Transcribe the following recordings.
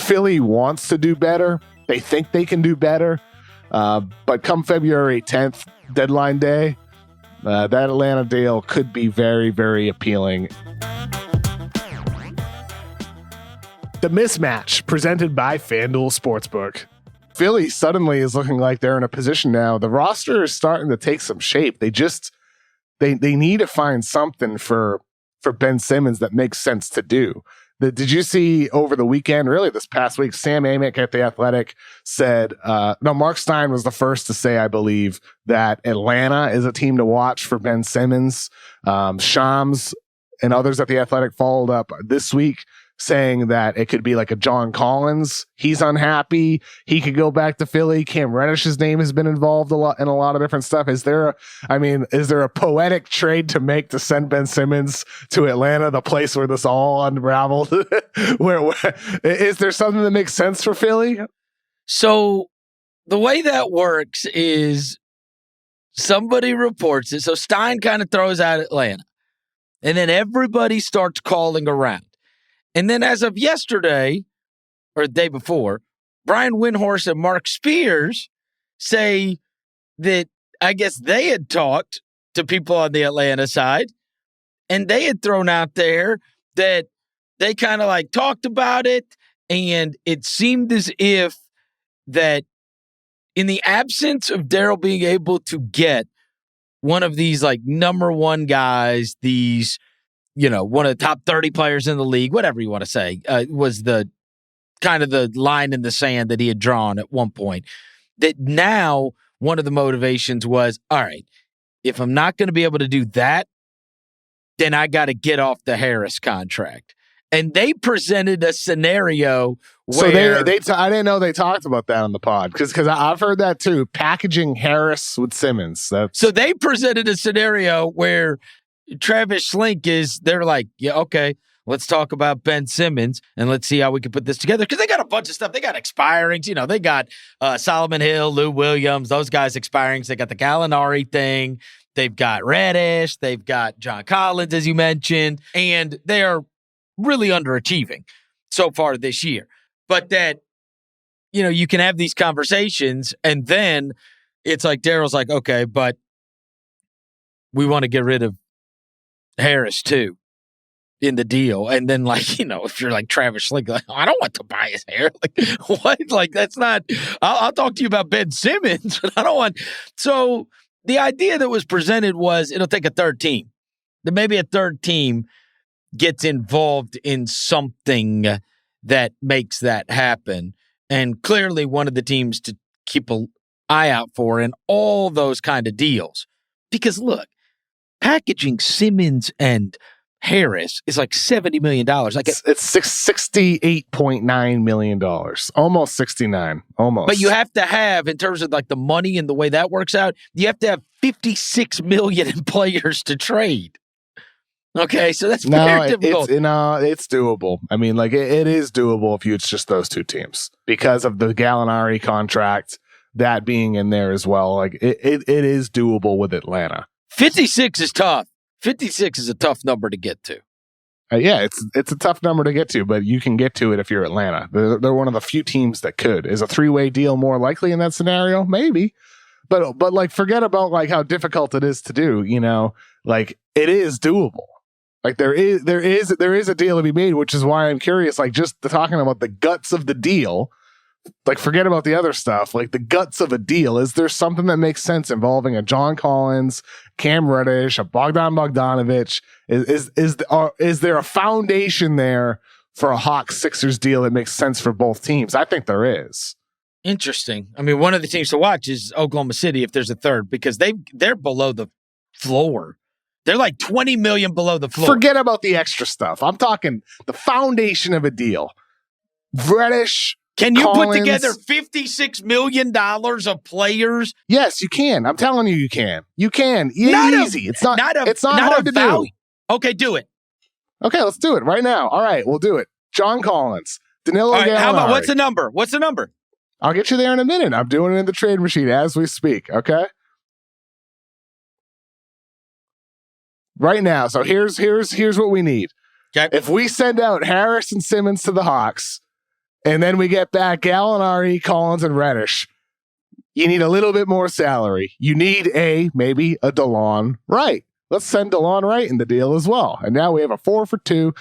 Philly wants to do better. They think they can do better. But come February 10th, deadline day, that Atlanta deal could be very, very appealing. The Mismatch, presented by FanDuel Sportsbook. Philly suddenly is looking like they're in a position now. The roster is starting to take some shape. They need to find something for Ben Simmons that makes sense to do. Did you see over the weekend, really this past week, Sam Amick at The Athletic said, Mark Stein was the first to say, I believe, that Atlanta is a team to watch for Ben Simmons. Shams and others at The Athletic followed up this week saying that it could be like a John Collins. He's unhappy. He could go back to Philly. Cam Reddish's name has been involved in a lot of different stuff. Is there a poetic trade to make to send Ben Simmons to Atlanta, the place where this all unraveled? where is there something that makes sense for Philly? So the way that works is somebody reports it. So Stein kind of throws out Atlanta, and then everybody starts calling around. And then as of yesterday, or the day before, Brian Windhorst and Mark Spears say that I guess they had talked to people on the Atlanta side, and they had thrown out there that they kind of like talked about it, and it seemed as if that in the absence of Daryl being able to get one of these like number one guys, these one of the top 30 players in the league, whatever you want to say, was the kind of the line in the sand that he had drawn at one point. That now one of the motivations was, all right, if I'm not going to be able to do that, then I got to get off the Harris contract. And they presented a scenario where... So I didn't know they talked about that on the pod, because I've heard that too, packaging Harris with Simmons. So they presented a scenario where Travis Schlenk they're like, yeah, okay, let's talk about Ben Simmons and let's see how we can put this together. Because they got a bunch of stuff. They got expirings. They got Solomon Hill, Lou Williams, those guys expirings. They got the Gallinari thing. They've got Reddish. They've got John Collins, as you mentioned. And they are really underachieving so far this year. But that, you can have these conversations and then it's like Daryl's like, okay, but we want to get rid of Harris too in the deal. And then if you're like Travis Schlenk, like, I don't want Tobias Harris. Like, what? Like, that's not, I'll talk to you about Ben Simmons, but I don't want. So the idea that was presented was it'll take a third team. That maybe a third team gets involved in something that makes that happen. And clearly one of the teams to keep an eye out for in all those kind of deals. Because look, packaging Simmons and Harris is like $70 million. Like it's $68.9 million, almost 69, almost. But you have to have, in terms of like the money and the way that works out, you have to have $56 million in players to trade. Okay, so that's very difficult. It's doable. I mean, like it is doable if it's just those two teams because of the Gallinari contract, that being in there as well. Like it is doable with Atlanta. 56 is tough. 56 is a tough number to get to. Yeah, it's a tough number to get to, but you can get to it if you're Atlanta. They're one of the few teams that could. Is a three-way deal more likely in that scenario? Maybe. But like forget about like how difficult it is to do, like it is doable. Like there is a deal to be made, which is why I'm curious, like just talking about the guts of the deal. Like forget about the other stuff, like the guts of a deal. Is there something that makes sense involving a John Collins, Cam Reddish, a Bogdan Bogdanovic? Is there a foundation there for a Hawks Sixers deal that makes sense for both teams? I think there is. Interesting. I mean, one of the teams to watch is Oklahoma City if there's a third, because they're below the floor. They're like $20 million below the floor. Forget about the extra stuff. I'm talking the foundation of a deal. Reddish. Can you Collins, put together $56 million of players? Yes, you can. I'm telling you, you can. You can. Easy. It's not hard to do. Okay, do it. Okay, let's do it right now. All right, we'll do it. John Collins, Danilo Gallinari. How about what's the number? What's the number? I'll get you there in a minute. I'm doing it in the trade machine as we speak. Okay. Right now. So here's what we need. Okay. If we send out Harris and Simmons to the Hawks, And then we get back Gallinari, Collins, and Reddish. You need a little bit more salary. You need maybe a DeLon Wright. Let's send DeLon Wright in the deal as well. And now we have a 4 for 2.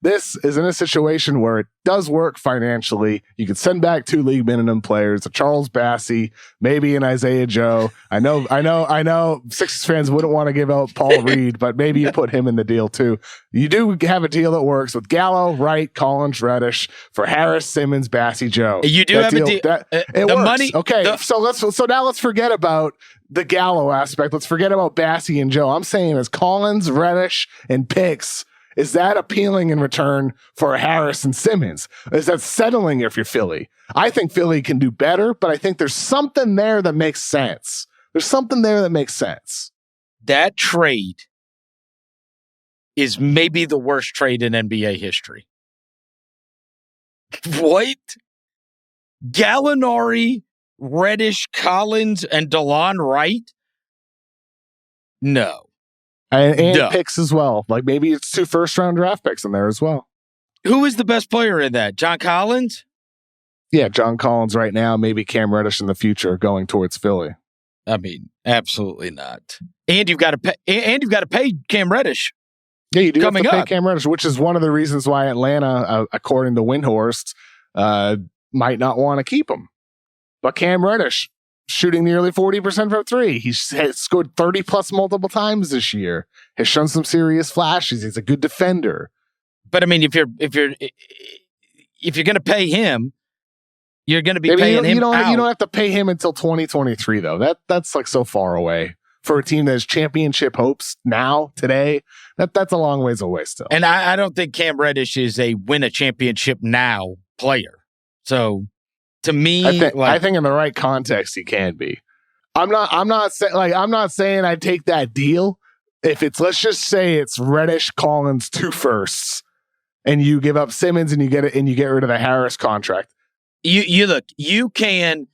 This is in a situation where it does work financially. You can send back 2 league minimum players, a Charles Bassey, maybe an Isaiah Joe. I know Sixers fans wouldn't want to give out Paul Reed, but maybe you put him in the deal too. You do have a deal that works with Gallo, Wright, Collins, Reddish for Harris, Simmons, Bassey, Joe. You do have a deal. It works. Money, okay, so now let's forget about the Gallo aspect. Let's forget about Bassey and Joe. I'm saying as Collins, Reddish, and picks. Is that appealing in return for Harris and Simmons? Is that settling if you're Philly? I think Philly can do better, but I think there's something there that makes sense. That trade is maybe the worst trade in NBA history. What? Gallinari, Reddish, Collins, and DeLon Wright? No. And picks as well. Like maybe it's 2 first-round draft picks in there as well. Who is the best player in that? John Collins? Yeah, John Collins right now, maybe Cam Reddish in the future going towards Philly. I mean, absolutely not. And you've got to pay. And you've got to pay Cam Reddish. Yeah, you do have to pay Cam Reddish, which is one of the reasons why Atlanta, according to Windhorst, might not want to keep him. But Cam Reddish, shooting nearly 40% from 3. He's scored 30+ multiple times this year. Has shown some serious flashes. He's a good defender. But I mean, if you're going to pay him, you're going to be paying him. You don't have to pay him until 2023 though. That's like so far away for a team that has championship hopes now today. That's a long ways away still. And I don't think Cam Reddish is a win a championship now player. So. To me, I think in the right context he can be. I'm not saying I'd take that deal if it's, let's just say it's Reddish, Collins, 2 firsts, and you give up Simmons and you get rid of the Harris contract. You look, you can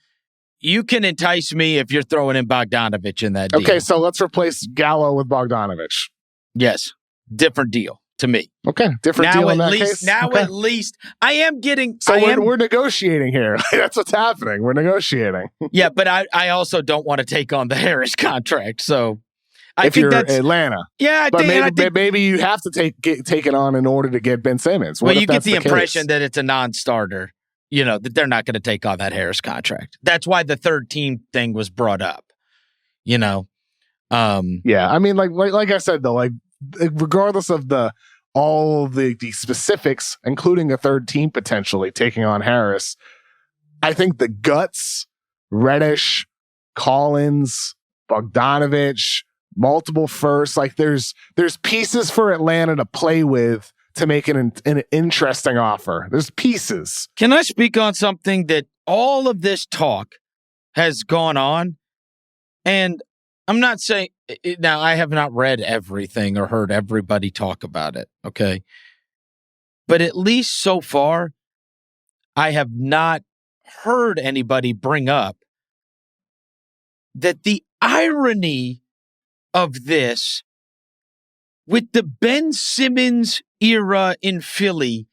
entice me if you're throwing in Bogdanovich in that deal. Okay, so let's replace Gallo with Bogdanovich. Yes, different deal. To me. Okay. Different deal in that case. Now at least I am getting... So we're negotiating here. That's what's happening. We're negotiating. Yeah, but I also don't want to take on the Harris contract. So I think that's Atlanta. Yeah, I think maybe you have to take it on in order to get Ben Simmons. Well, you get the impression that it's a non-starter, that they're not going to take on that Harris contract. That's why the third team thing was brought up, Yeah, I mean, like I said, though, like, regardless of all the specifics, including a third team potentially taking on Harris, I think the guts, Reddish, Collins, Bogdanovich, multiple firsts, like there's pieces for Atlanta to play with to make it an interesting offer. There's pieces. Can I speak on something that all of this talk has gone on? And I'm not saying now I have not read everything or heard everybody talk about it, okay? But at least so far, I have not heard anybody bring up that the irony of this with the Ben Simmons era in Philly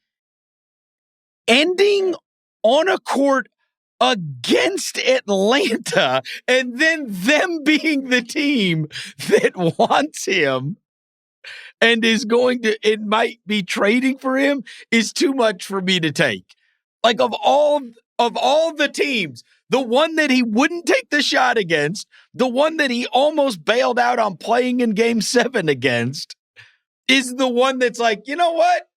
ending on a court against Atlanta, and then them being the team that wants him and is going to, it might be trading for him, is too much for me to take. Like of all the teams, the one that he wouldn't take the shot against, the one that he almost bailed out on playing in Game 7 against, is the one that's like, you know what?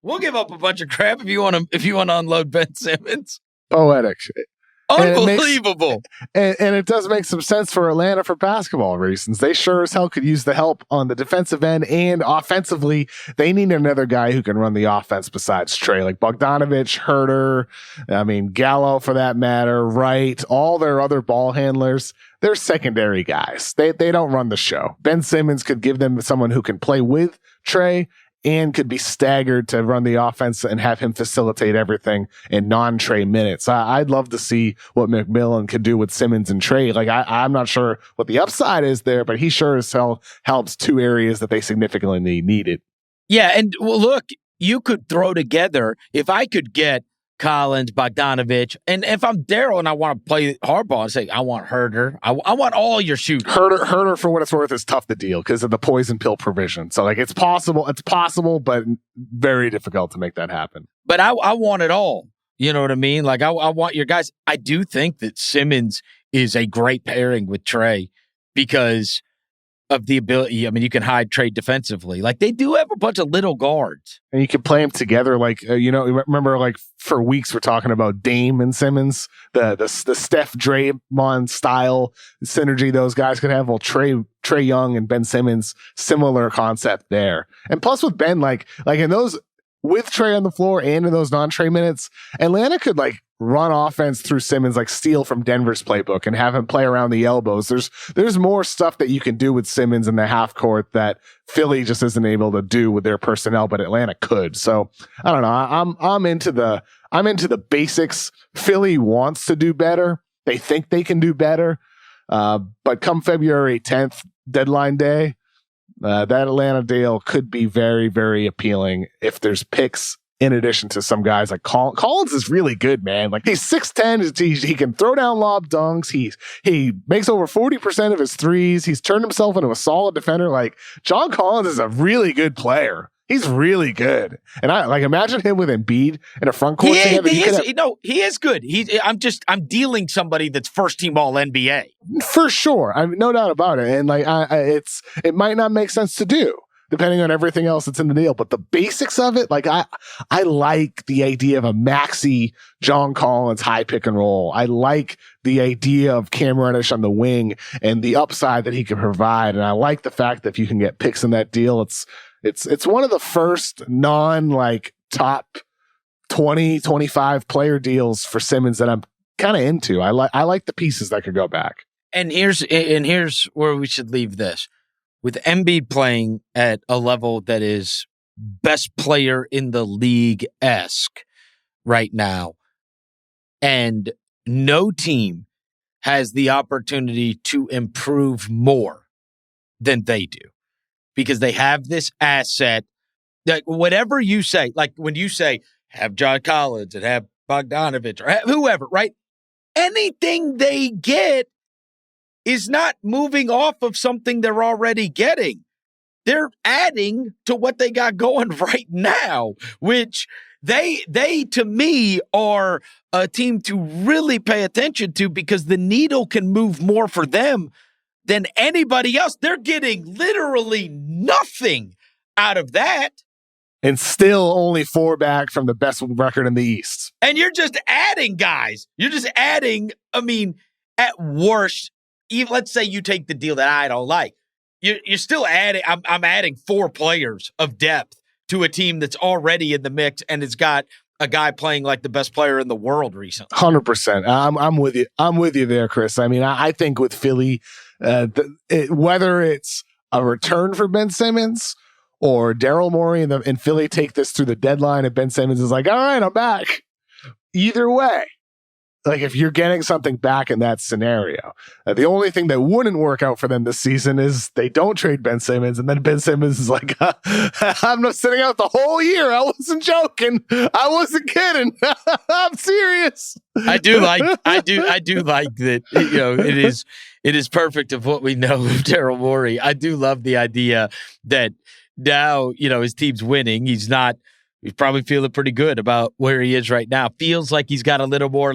We'll give up a bunch of crap if you want to unload Ben Simmons. Poetic. Unbelievable. And it does make some sense for Atlanta for basketball reasons. They sure as hell could use the help on the defensive end, and offensively, they need another guy who can run the offense besides Trey, like Bogdanovich, Herter, Gallo for that matter, Wright, all their other ball handlers. They're secondary guys. They don't run the show. Ben Simmons could give them someone who can play with Trey and could be staggered to run the offense and have him facilitate everything in non-Trey minutes. I'd love to see what McMillan could do with Simmons and Trey. Like, I'm not sure what the upside is there, but he sure as hell helps two areas that they significantly needed. Yeah, and well, look, you could throw together, if I could get Collins, Bogdanovich. And if I'm Daryl and I want to play hardball, I say, I want Herter. I want all your shooters. Herter, for what it's worth, is tough to deal because of the poison pill provision. So, like, it's possible, but very difficult to make that happen. But I want it all. You know what I mean? Like, I want your guys. I do think that Simmons is a great pairing with Trey because of the ability. I mean, you can hide Trey defensively. Like, they do have a bunch of little guards. And you can play them together. Like, remember, like, for weeks we're talking about Dame and Simmons, the Steph Draymond style synergy those guys could have. Well, Trey Young and Ben Simmons, similar concept there. And plus with Ben, like in those, with Trey on the floor and in those non-Trey minutes, Atlanta could, like, run offense through Simmons, like steal from Denver's playbook and have him play around the elbows. There's more stuff that you can do with Simmons in the half court that Philly just isn't able to do with their personnel, but Atlanta could. So I don't know. I'm into the basics. Philly wants to do better. They think they can do better. But come February 10th, deadline day, that Atlanta deal could be very, very appealing if there's picks. In addition to some guys like Collins is really good, man. Like, he's 6'10", he can throw down lob dunks. He makes over 40% of his threes. He's turned himself into a solid defender. Like, John Collins is a really good player. He's really good. And I imagine him with Embiid in a front court. He is good. I'm dealing somebody that's first team all NBA. For sure. I mean, no doubt about it. And like, it might not make sense to do, depending on everything else that's in the deal. But the basics of it, like, I like the idea of a maxi John Collins high pick and roll. I like the idea of Cam Reddish on the wing and the upside that he can provide. And I like the fact that if you can get picks in that deal, it's one of the first like top 20, 25 player deals for Simmons that I'm kind of into. I like the pieces that could go back. And here's where we should leave this. With Embiid playing at a level that is best player in the league-esque right now, and no team has the opportunity to improve more than they do because they have this asset that whatever you say, like when you say have John Collins and have Bogdanovich or have whoever, right? Anything they get is not moving off of something they're already getting. They're adding to what they got going right now, which they to me are a team to really pay attention to because the needle can move more for them than anybody else. They're getting literally nothing out of that. And still only 4 back from the best record in the East. And you're just adding guys. You're just adding, I mean, at worst, even let's say you take the deal that I don't like, you're still adding. I'm adding 4 players of depth to a team that's already in the mix and it's got a guy playing like the best player in the world recently. 100%. I'm with you. I'm with you there, Chris. I mean, I think with Philly, whether it's a return for Ben Simmons or Daryl Morey and Philly take this through the deadline and Ben Simmons is like, all right, I'm back. Either way. Like, if you're getting something back in that scenario, the only thing that wouldn't work out for them this season is they don't trade Ben Simmons, and then Ben Simmons is like, I'm not sitting out the whole year. I wasn't joking. I wasn't kidding. I'm serious. I do like that. You know, it is perfect of what we know of Daryl Morey. I do love the idea that now, you know, his team's winning. He's probably feeling pretty good about where he is right now. Feels like he's got a little more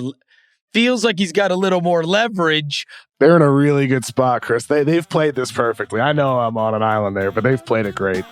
leverage. They're in a really good spot, Chris. They've played this perfectly. I know I'm on an island there, but they've played it great.